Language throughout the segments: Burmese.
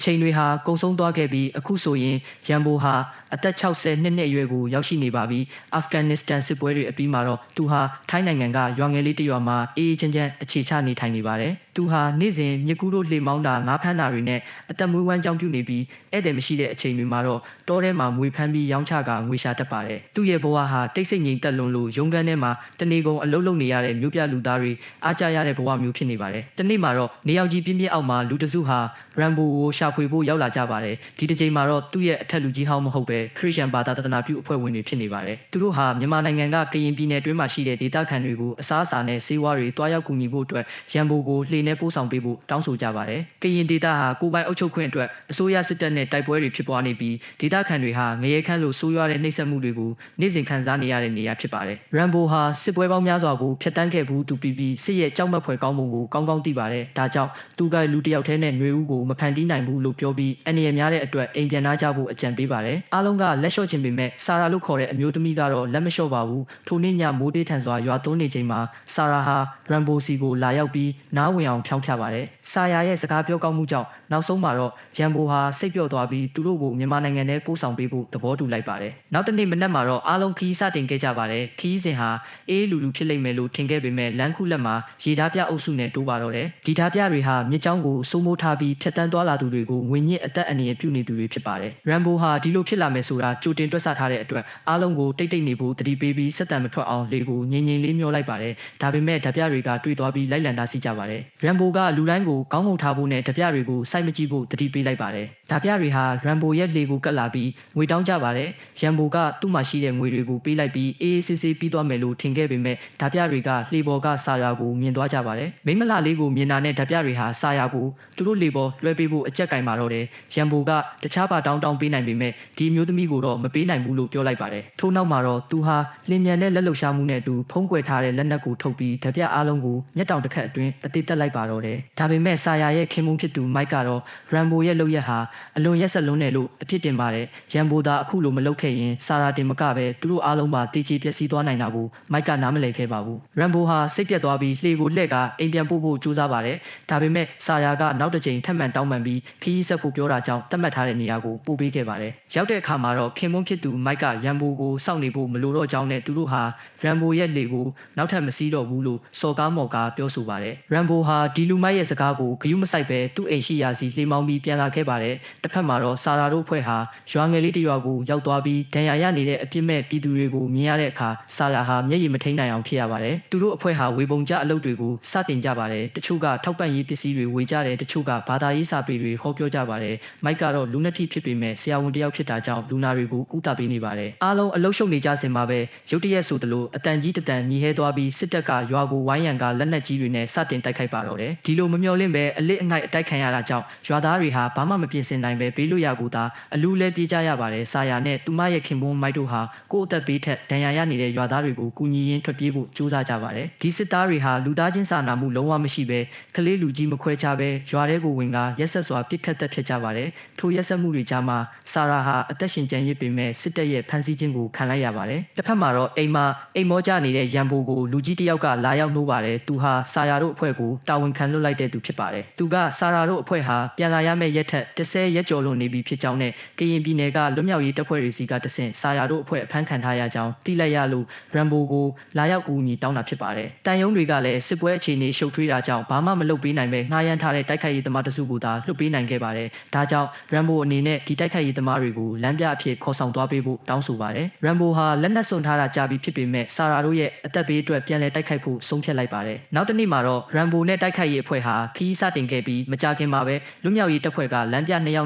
ချိန်တွေဟာကုံဆုံးသွားခဲ့ပြီးအခုဆိုရင်ရန်ဘိုဟာအသက်60နှစ်အရွယ်ကိုရောက်ရှိနေပါပြီအာဖဂန်နစ္စတန်စစ်ပွဲတွေအပြီးမှာတော့သူဟာထိုင်းနိုင်ငံကရွာငယ်လေးတစ်ရွာမှာအေးအေးချမ်းချမ်းအခြေချနေထိုင်နေပါတယ်သူဟာနေ့စဉ်မြကူးတို့လှေမောင်းတာငါးဖမ်းတာတွေနဲ့အသက်မွေးဝမ်းကြောင်းပြုနေပြီးဧည့်သည်မရှိတဲ့အချိန်တွေမှာတော့တောထဲမှာမွေဖမ်းပြီးရောင်းချကငွေရှာတတ်ပါတယ်သူ့ရဲ့ဘဝဟာတိတ်ဆိတ်ငြိမ်သက်လွန်းလို့ရုံးခန်းထဲမှာတနေကုန်အလုပ်လုပ်နေရတဲ့မြို့ပြလူသားတွေအားကျရတဲ့ဘဝမျိုးဖြစ်နေပါတယ်တနေ့မှာတော့နေရောက်ကြီးပြင်းပြင်းအောက်မှာလူတစုဟာရန်ဘိုကိုရှာဖွေဖို့ရောက်လာကြပါတယ်ဒီတစ်ချိန်မှာတော့သူ့ရဲ့အထက်လူကြီးဟောင်းမဟုတ်ပဲခရစ်ယာန်ဘာသာတသနာပြုအဖွဲ့ဝင်တွေဖြစ်နေပါတယ်သူတို့ဟာမြန်မာနိုင်ငံကကရင်ပြည်နယ်တွင်းမှာရှိတဲ့ဒေသခံတွေကိုအစားအစာနဲ့ဆေးဝါးတွေတွားရောက်ကူညီဖို့အတွက်ရန်ဘိုကိုလှေနဲ့ပို့ဆောင်ပေးဖို့တောင်းဆိုကြပါတယ်ကရင်ဒေသဟာကိုပိုင်အုပ်ချုပ်ခွင့်အတွက်အစိုးရစစ်တပ်နဲ့တိုက်ပွဲတွေဖြစ်ပွားနေပြီးဒေသခံတွေဟာငရဲခန့်လို့ဆိုးရွားတဲ့နှိပ်စက်မှုတွေကိုနေ့စဉ်ခံစားနေရတဲ့နေရာဖြစ်ပါတယ်ရန်ဘိုဟာစစ်ပွဲပေါင်းများစွာကိုဖျက်ဆီးခဲ့ဘူးသူပြီးစစ်ရဲ့ကြောက်မက်ဖွယ်ကောင်းမှုကိုကောင်းကောင်းသိပါတယ်ဒါကြောင့်သူကလူတစ်ယောက်တည်းနဲ့ຫນွေဦးကိုမဖန်တီးနိုင်ဘူးလို့ပြောပြီးအနေရများတဲ့အတွက်အိမ်ပြန်လာကြဖို့အကြံပေးပါတယ်အားလုံးကလက်လျှော့ခြင်းပေမဲ့ဆာရာလို့ခေါ်တဲ့အမျိုးသမီးကတော့လက်မလျှော့ပါဘူးထိုနေ့ညမိုးတေးထန်စွာရွာသွန်းနေချိန်မှာဆာရာဟာရန်ဘိုစီကိုလာရောက်ပြီးနားဝင်အောင်ဖြောင်းဖြပါတယ်ဆာရာရဲ့စကားပြောကောင်းမှုကြောင့်နောက်ဆုံးမှာတော့ရန်ဘိုဟာစိတ်ပျော့သွားပြီးသူတို့ကိုမြန်မာနိုင်ငံထဲပို့ဆောင်ပေးဖို့သဘောတူလိုက်ပါတယ်နောက်တစ်နေ့မနက်မှာတော့အားလုံးခီးစတင်ခဲ့ကြပါတယ်ခီးစဉ်ဟာအေးလူလူဖြစ်လိမ့်မယ်လို့ထင်ခဲ့ပေမဲ့လမ်းခုလက်မှာရေဓာပြအုပ်စုနဲ့တိုးပါတော့တယ်ဒီဓာပြတွေဟာမြစ်ကြောင်းကိုစိုးမိုးထားပြီးဖြတ်တန်းသွားလာသူတွေကိုငွေညစ်အသက်အန္တရာယ်ပြုနေသူတွေဖြစ်ပါတယ်ရန်ဘိုဟာဒီလိုဖြစ်လာမယ်ဆိုတာကြိုတင်တွက်ဆထားတဲ့အတွက်အားလုံးကိုတိတ်တိတ်နေဖို့တတိပေးပြီးစက်တံမထွက်အောင်လေကိုငြိမ်ငြိမ်လေးမျောလိုက်ပါတယ်ဒါပေမဲ့ဓာပြတွေကတွေ့သွားပြီးလိုက်လံတားဆီးကြပါတယ်ရန်ဘိုကလူတိုင်းကိုကောင်းမှုထားဖို့နဲ့ဓာပြတွေကိုစိုက်မကြည့်ဖို့တတိပေးလိုက်ပါတယ်ဓာပြတွေဟာရန်ဘိုရဲ့လေကိုကတ်လာပြီးငွေတောင်းကြပါတယ်ရန်ဘိုကသူ့မှာရှိတဲ့ငွေတွေကိုပေးလိုက်ပြီးအေးအေးဆေးဆေးပြီးသွားမယ်လို့ထင်ခဲ့ပေမဲ့ဓာပြတွေကလှေပေါ်ကဆာယာကိုမြင်သွားကြပါတယ်မိမလှလေးကိုမြင်တာနဲ့ဓာပြတွေဟာဆာယာကိုသူတို့လေပေါ်လွှဲပေးဖို့အကြက်ကင်ပါတော့တယ်ရန်ဘိုကတခြားပါတောင်းပေးနိုင်ပေမဲ့ဒီမျိုးသမီးကိုတော့မပေးနိုင်ဘူးလို့ပြောလိုက်ပါတယ်ထို့နောက်မှာတော့သူဟာလင်းမြန်တဲ့လက်လှုပ်ရှားမှုနဲ့အတူဖုံးကွယ်ထားတဲ့လက်နက်ကိုထုတ်ပြီးဓာပြအားလုံးကိုမျက်တောင်တစ်ခတ်အတွင်းအသေးသက်လိုက်ပါတော့တယ်ဒါပေမဲ့ဆာယာရဲ့ခင်မုန်းဖြစ်သူမိုက်ကတော့ရန်ဘိုရဲ့လုပ်ရက်ဟာအလွန်ရက်စက်လွန်းတယ်လို့အဖြစ်တင်ပါတယ်ရန်ဘိုသာအခုလိုမလုပ်ခဲ့ရင်ဆာရာတင်မကပဲသူတို့အားလုံးပါတေချေပျက်စီးသွားနိုင်တာကိုမိုက်ကနားမလည်ခဲ့ပါဘူးရန်ဘိုဟာစိတ်ပြတ်သွားပြီးလှေကိုလှည့်ကအိမ်ပြန်ပို့ဖို့ကြိုးစားပါတယ်ဒါပေမဲ့ဆာယာကနောက်တစ်ချိန်ထပ်မံတောင်းပန်ပြီးခီးဆက်ဖို့ပြောတာကြောင့်တတ်မှတ်ထားတဲ့နေရာကိုပို့ပေးခဲ့ပါတယ်ရောက်တဲ့အခါမှာတော့ခင်မုန်းဖြစ်သူမိုက်ကရန်ဘိုကိုစောင့်နေဖို့မလိုတော့ကြောင်းနဲ့သူတို့ဟာရန်ဘိုရဲ့လေကိုနောက်ထပ်မစီးတော့ဘူးလို့စော်ကားမော်ကားပြောဆိုပါတယ်ရန်ဘိုဟာဒီလူမိုက်ရဲ့စကားကိုဂယုမစိုက်ပဲသူ့အိမ်ရှိရာစီလှေမောင်းပြီးပြန်လာခဲ့ပါတယ်တစ်ဖက်မှာတော့ဆာရာတို့ဖွဲ့ဟာရွာငယ်လေးတစ်ရွာကိုရောက်သွားပြီးဒဏ်ရာရနေတဲ့အပြစ်မဲ့ပြည်သူတွေကိုမြင်ရတဲ့အခါဆာရာဟာမျက်ရည်မထိန်နိုင်အောင်ဖြစ်ရပါတယ်သူတို့အဖွဲ့ဟာဝေပုံကြအလုပ်တွေကိုစတင်ကြပါတယ်တချို့ကထောက်ပံ့ရေးပစ္စည်းတွေဝေကြတယ်တချို့ကဘာသာရေးစာပေတွေဟောပြောကြပါတယ်မိုက်ကတော့လူနက်တိဖြစ်ပေမဲ့ဆရာဝန်တယောက်ဖြစ်တာကြောင့်လူနာတွေကိုကုသပေးနေပါတယ်အားလုံးအလုပ်ရှုပ်နေကြစင်မှာပဲရုတ်တရက်ဆိုသလိုအတန်ကြီးတတန်မြည်ဟဲသွားပြီးစစ်တပ်ကရွာကိုဝိုင်းရံကလက်နက်ကြီးတွေနဲ့စတင်တိုက်ခိုက်ပါတော့တယ်ဒီလိုမမျှော်လင့်ပဲအလစ်အငိုက်အတိုက်ခံရတာကြောင့်ရွာသားတွေဟာဘာမှမပြင်ဆင်နိုင်ပဲဘေးလွတ်ရာကိုသာအလူလဲပြေးကြရပါတယ်ဆာယာနဲ့သူမရဲ့ခင်ပွန်းမိုက်တို့ဟာကိုယ့်အသက်ဘေးထက်ဒဏ်ရာရနေတဲ့ရွာသားတွေကိုကူညီရင်းထွက်ပြေးဖို့ကြိုးစားကြပါတယ်ဒီစစ်သားတွေဟာလူသားချင်းစာနာမှုလုံးဝမရှိပဲကလေးလူကြီးမခွဲခြားပဲရွာထဲကိုဝင်ကရက်ဆက်စွာပစ်ခတ်တက်ဖြစ်ကြပါတယ်ထိုရက်ဆက်မှုတွေကြားမှာဆာရာဟာအသက်ရှင်ကျန်ရစ်ပေမဲ့စစ်တပ်ရဲ့ဖမ်းဆီးခြင်းကိုခံလိုက်ရပါတယ်တစ်ဖက်မှာတော့အိမ်မောကျနေတဲ့ရန်ဘိုကိုလူကြီးတစ်ယောက်ကလာရောက်နှိုးပါတယ်သူဟာဆာယာတို့အဖွဲ့ကိုတာဝန်ခံလွတ်လိုက်တဲ့သူဖြစ်ပါတယ်သူကဆာရာတို့အဖွဲ့ဟာပြန်လာရမယ့်ရက်ထက်10ရက်ကျော်လွန်နေပြီဖြစ်ကြောင်းနဲ့ကရင်ပြည်နယ်ကလွတ်မြောက်ရေးတပ်ဖွဲ့တွေစီကတဆင့်ဆာယာတို့အဖွဲ့အဖမ်းခံထားရကြောင်းသိလိုက်ရလို့ရန်ဘိုကိုလာရောက်ကူညီတောင်းတာဖြစ်ပါတယ်တန်ယုံတွေကလည်းစစ်ပွဲအခြေအနေရှုပ်ထွေးတာကြောင့်ဘာမှမလုပ်ပေးနိုင်ပဲငှားရမ်းထားတဲ့တိုက်ခိုက်ရေးသမားတစုကိုသာလွှတ်ပေးနိုင်ခဲ့ပါတယ်ဒါကြောင့်ရန်ဘိုအနေနဲ့ဒီတိုက်ခိုက်ရေးသမားတွေကိုလမ်းပြအဖြစ်ခေါ်ဆောင်သွားပေးဖို့တောင်းဆိုပါတယ်ရန်ဘိုဟာလက်နက်စွန့်ထားတာကြာပြီဖြစ်ပေမဲ့ဆာရာတို့ရဲ့အသက်ဘေးအတွက်ပြန်လည်တိုက်ခိုက်ဖို့ဆုံးဖြတ်လိုက်ပါတယ်နောက်တစ်နေ့မှာတော့ရန်ဘိုနဲ့တိုက်ခိုက်ရေးအဖွဲ့ဟာခီးစတင်ခဲ့ပြီးမကြာခင်မှာပဲလွတ်မြောက်ရေးတပ်ဖွဲ့ကလမ်းပြ2ယောက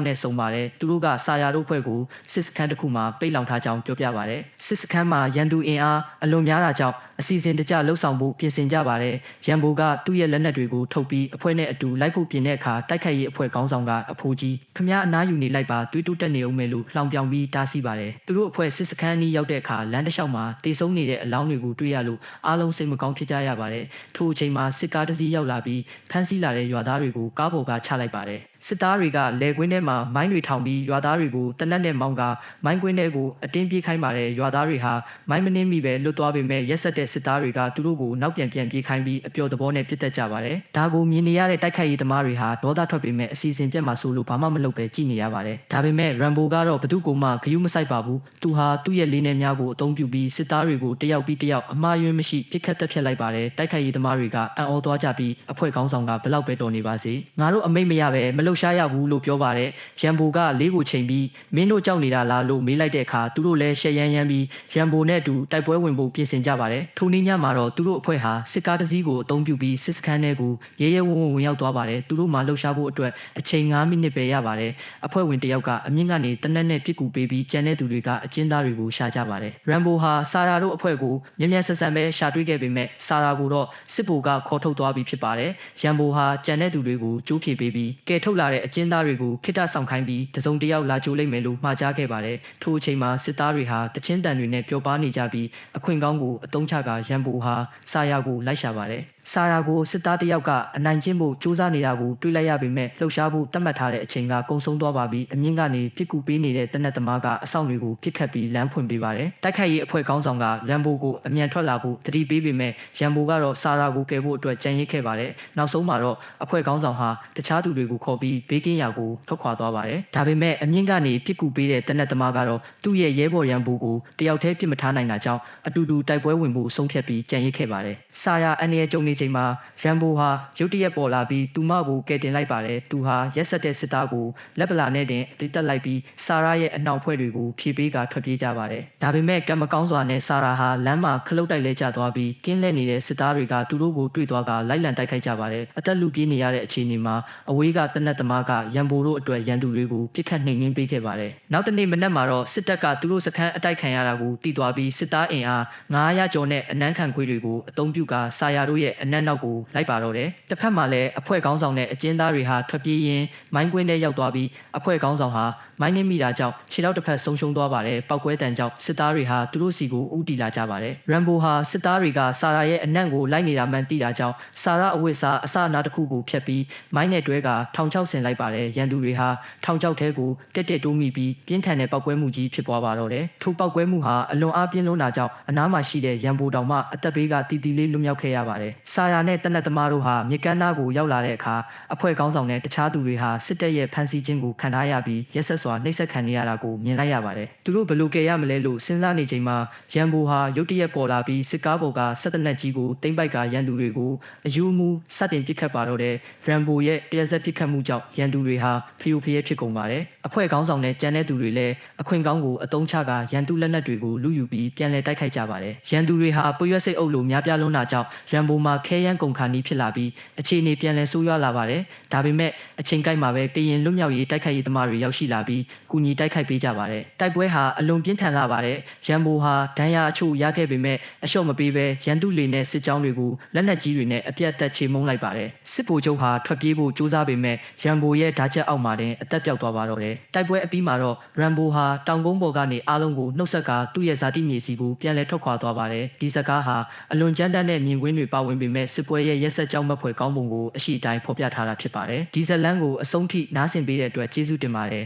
်နဲ့ဆုံပါတယ်သူတို့ကဆာယာတို့အဖွဲ့ကိုစစ်စခန်းတစ်ခုမှာပိတ်လောင်ထားကြောင်းပြောပြပါတယ်စစ်စခန်းမှာရန်သူအင်အားအလွန်များတာကြောင့်အစီအစဉ်တကျလှုပ်ဆောင်ဖို့ပြင်ဆင်ကြပါတယ်ရန်ဘိုကသူ့ရဲ့လက်နက်တွေကိုထုတ်ပြီးအဖွဲ့နဲ့အတူလိုက်ဖို့ပြင်တဲ့အခါတိုက်ခိုက်ရေးအဖွဲ့ခေါင်းဆောင်ကအဖိုးကြီးခမအနားယူနေလိုက်ပါတွေးတိုးတက်နေအောင်မယ်လို့လှောင်ပြောင်ပြီးတားဆီးပါတယ်သူတို့အဖွဲ့စစ်စခန်းနီးရောက်တဲ့အခါလမ်းတစ်လျှောက်မှာတေဆုံးနေတဲ့အလောင်းတွေကိုတွေ့ရလို့အားလုံးစိတ်မကောင်းဖြစ်ကြရပါတယ်ထို့အချိန်မှာစစ်ကားတစ်စီးရောက်လာပြီးဖမ်းဆီးလာတဲ့ရွာသားတွေကိုကားပေါ်ကချလိုက်ပါတယ် စစ်သားတွေကလေကွင်းထဲမှာမိုင်းတွေထောင်ပြီးရွာသားတွေကိုတနက်နဲ့မောင်းကမိုင်းကွင်းထဲကိုအတင်းပြေးခိုင်းပါတယ်ရွာသားတွေဟာမိုင်းမနှင်းမိပဲလွတ်သွားပေမဲ့ရက်ဆက်တဲ့စစ်သားတွေကသူတို့ကိုနောက်ပြန်ပြေးခိုင်းပြီးအပျော်သဘောနဲ့ပြစ်တက်ကြပါတယ်ဒါကိုမြင်နေရတဲ့တိုက်ခိုက်ရေးသမားတွေဟာဒေါသထွက်ပေမဲ့အစီအစဉ်ပြတ်မှာဆိုလို့ဘာမှမလုပ်ပဲကြည့်နေရပါတယ်ဒါပေမဲ့ရမ်ဘိုကတော့ဘသူ့ကိုမှဂယုမဆိုင်ပါဘူးသူဟာသူ့ရဲ့လေးနယ်များကိုအသုံးပြုပြီးစစ်သားတွေကိုတယောက်ပြီးတယောက်အမှားယွင်းမရှိပြစ်ခတ်တက်ဖြတ်လိုက်ပါတယ်တိုက်ခိုက်ရေးသမားတွေကအံ့ဩသွားကြပြီးအဖွဲ့ခေါင်းဆောင်ကဘလောက်ပဲတော်နေပါစေငါတို့အမိတ်မရပဲမလှုပ်ရှားရဘူးလို့ပြောပါတယ်ရမ်ဘိုကလေးကိုချိန်ပြီးမင်းတို့ကြောက်နေတာလားလို့မေးလိုက်တဲ့အခါသူတို့လည်းရှက်ရမ်းပြီးရမ်ဘိုနဲ့အတူတိုက်ပွဲဝင်ဖို့ပြင်ဆင်ကြပါတယ်ထိုနေ့ညမှာတော့သူတို့အဖွဲ့ဟာစစ်ကားတစ်စီးကိုအသုံးပြုပြီးစစ်စခန်းထဲကိုရဲရဲဝံ့ဝံ့ဝင်ရောက်သွားပါတယ်သူတို့မှလှုပ်ရှားဖို့အတွက်အချိန်9မိနစ်ပဲရပါတယ်အဖွဲ့ဝင်တယောက်ကအမြင့်ကနေတနက်နဲ့ပြစ်ကူပေးပြီးကျန်တဲ့သူတွေကအကျဉ်းသားတွေကိုရှာကြပါတယ်ရမ်ဘိုဟာဆာရာတို့အဖွဲ့ကိုမြက်ဆက်ဆံပဲရှာတွေ့ခဲ့ပေမဲ့ဆာရာကိုတော့စစ်ဗိုလ်ကခေါ်ထုတ်သွားပြီးဖြစ်ပါတယ်ရမ်ဘိုဟာကျန်တဲ့သူတွေကိုကြိုးဖြေပေးပြီးကဲထုတ်လာတဲ့အကျဉ်းသားတွေကိုခိတ္တဆောင်ခိုင်းပြီးတစုံတယောက်လာကြိုးလိုက်မယ်လို့မှာကြားခဲ့ပါတယ်ထို့အချိန်မှာစစ်သားတွေဟာတချင်းတန်တွေနဲ့ပျော်ပါနေကြပြီးအခွင့်ကောင်းကိုအသုံးချကရမ်ဘိုဟာဆာရာကိုလိုက်ရှာပါတယ်ဆာရာကိုစစ်သားတယောက်ကအနိုင်ကျင့်ဖို့ကြိုးစားနေတာကိုတွေ့လိုက်ရပေမဲ့လှုပ်ရှားဖို့တတ်မှတ်ထားတဲ့အချိန်ကကုံဆုံးသွားပါပြီးအမြင့်ကနေပြစ်ကူပေးနေတဲ့တနက်သမားကအဆောင်တွေကိုပြစ်ခတ်ပြီးလမ်းဖွင့်ပေးပါတယ်တိုက်ခိုက်ရေးအဖွဲ့ခေါင်းဆောင်ကရမ်ဘိုကိုအမြန်ထွက်လာဖို့တတိပေးပေမဲ့ရမ်ဘိုကတော့ဆာရာကိုကယ်ဖို့အတွက်ကြံရစ်ခဲ့ပါတယ်နောက်ဆုံးမှာတော့အဖွဲ့ခေါင်းဆောင်ဟာတခြားသူတွေကိုခေါ်ပြီးဘေးကင်းရာကိုထွက်ခွာသွားပါတယ်ဒါပေမဲ့အမြင့်ကနေပြစ်ကူပေးတဲ့တနက်သမားကတော့သူ့ရဲ့ရဲဘော်ရမ်ဘိုကိုတယောက်တည်းပြစ်မထားနိုင်တာကြောင့်အတူတူတိုက်ပွဲဝင်ဖို့ဆုံးဖြတ်ပြီးကြံရစ်ခဲ့ပါတယ်ဆာရာအနေနဲ့ကြုံနေချိန်မှာရမ်ဘိုဟာရုတ်တရက်ပေါ်လာပြီးသူမကိုကယ်တင်လိုက်ပါတယ်သူဟာရက်ဆက်တဲ့စစ်သားကိုလက်ပလာနဲ့တင်အတိတက်လိုက်ပြီးဆာရာရဲ့အနောက်ဖွဲ့တွေကိုဖြည့်ပေးကထွက်ပြေးကြပါတယ်ဒါပေမဲ့ကံမကောင်းစွာနဲ့ဆာရာဟာလမ်းမှာခလုတ်တိုက်လဲကျသွားပြီးကင်းလှည့်နေတဲ့စစ်သားတွေကသူတို့ကိုတွေ့သွားကလိုက်လံတိုက်ခိုက်ကြပါတယ်အသက်လူပြေးနေရတဲ့အခြေအနေမှာအဝေးကတနက်သမားကရမ်ဘိုတို့အတွက်ရန်သူတွေကိုပြစ်ခတ်နှိမ်နင်းပေးခဲ့ပါတယ်နောက်တနေ့မနက်မှာတော့စစ်တပ်ကသူတို့စခန်းအတိုက်ခံရတာကိုတီးသွားပြီးစစ်သားအင်အား900ကျော်နဲ့အနမ်းခံခွေးတွေကိုအုံပြုကဆာရာတို့ရဲ့အနက်နောက်ကိုလိုက်ပါတော့တယ်တစ်ဖက်မှာလည်းအဖွဲ့ခေါင်းဆောင်နဲ့အကျဉ်းသားတွေဟာထွက်ပြေးရင်းမိုင်းကွင်းထဲရောက်သွားပြီးအဖွဲ့ခေါင်းဆောင်ဟာမိုင်းနှင်းမိတာကြောင့်ခြေထောက်တစ်ဖက်ဆုံးရှုံးသွားပါတယ်ပောက်ကွဲတံကြောင့်စစ်သားတွေဟာသူတို့စီကိုဦးတည်လာကြပါတယ်ရမ်ဘိုဟာစစ်သားတွေကဆာရာရဲ့အနက်ကိုလိုက်နေတာမှန်သိတာကြောင့်ဆာရာအဝတ်စားအစအနာတစ်ခုကိုဖျက်ပြီးမိုင်းနဲ့တွဲကထောင်ချောက်ဆင်လိုက်ပါတယ်ရန်သူတွေဟာထောင်ချောက်ထဲကိုတက်တိုးမိပြီးပြင်းထန်တဲ့ပောက်ကွဲမှုကြီးဖြစ်ပွားပါတော့တယ်ထိုပောက်ကွဲမှုဟာအလွန်အားပြင်းလွန်းတာကြောင့်အနားမှာရှိတဲ့ရန်ဘိုတောင်မှအသက်ဘေးကတီတီလေးလွတ်မြောက်ခဲ့ရပါတယ်ဆာရာနဲ့တနက်သမားတို့ဟာမြေကမ်းနားကိုရောက်လာတဲ့အခါအဖွဲ့ခေါင်းဆောင်နဲ့တခြားသူတွေဟာစစ်တပ်ရဲ့ဖမ်းဆီးခြင်းကိုခံထားရပြီးရက်ဆက်စွာနှိပ်စက်ခံနေရတာကိုမြင်လိုက်ရပါတယ်သူတို့ဘယ်လိုကယ်ရမလဲလို့စဉ်းစားနေချိန်မှာရန်ဘိုဟာရုတ်တရက်ပေါ်လာပြီးစစ်ကားပေါ်ကဆက်တနက်ကြီးကိုတိမ့်ပိုက်ကရန်သူတွေကိုအယူမူစတင်ပစ်ခတ်ပါတော့တဲ့ရန်ဘိုရဲ့တရက်ဆက်ပစ်ခတ်မှုကြောင့်ရန်သူတွေဟာဖျို့ဖျဲဖြစ်ကုန်ပါတယ်အဖွဲ့ခေါင်းဆောင်နဲ့ကြံတဲ့သူတွေလည်းအခွင့်ကောင်းကိုအသုံးချကရန်သူလက်နက်တွေကိုလူယူပြီးပြန်လည်တိုက်ခိုက်ကြပါတယ်ရန်သူတွေဟာပွေရွက်စိတ်အုပ်လိုများပြားလွန်းတာကြောင့်ရန်ဘိုမှာခဲယမ်းကုန်ခါနီးဖြစ်လာပြီးအခြေအနေပြန်လည်ဆိုးရွားလာပါတယ်ဒါပေမဲ့အချိန်ကိုက်မှာပဲကရင်လွတ်မြောက်ရေးတိုက်ခိုက်ရေးသမားတွေရောက်ရှိလာပြီးကူညီတိုက်ခိုက်ပေးကြပါတယ်တိုက်ပွဲဟာအလွန်ပြင်းထန်လာပါတယ်ရန်ဘိုဟာဒဏ်ရာအချို့ရခဲ့ပေမဲ့အလျှော့မပေးဘဲရန်သူလေနဲ့စစ်ကြောင်းတွေကိုလက်နက်ကြီးတွေနဲ့အပြတ်တက်ချေမှုန်းလိုက်ပါတယ်စစ်ဗိုလ်ချုပ်ဟာထွက်ပြေးဖို့ကြိုးစားပေမဲ့ရန်ဘိုရဲ့ဓာချက်အောက်မှာတင်အသက်ပြောက်သွားပါတော့တယ်တိုက်ပွဲအပြီးမှာတော့ရန်ဘိုဟာတောင်ကုန်းပေါ်ကနေအားလုံးကိုနှုတ်ဆက်ကသူ့ရဲ့ဇာတိမြေစီကိုပြန်လည်ထွက်ခွာသွားပါတယ်ဒီစကားဟာအလွန်ကြမ်းတမ်းတဲ့မြင်ကွင်းတွေပါဝင်ပေမဲ့စစ်ပွဲရဲ့ရက်ဆက်ကြောင်းမဖွယ်ကောင်းပုံကိုအရှိတိုင်းဖော်ပြထားတာဖြစ်ပါတယ်ဒီဇလန်ကိုအဆုံးထိနားဆင်ပေးတဲ့အတွက်ကျေးဇူးတင်ပါတယ်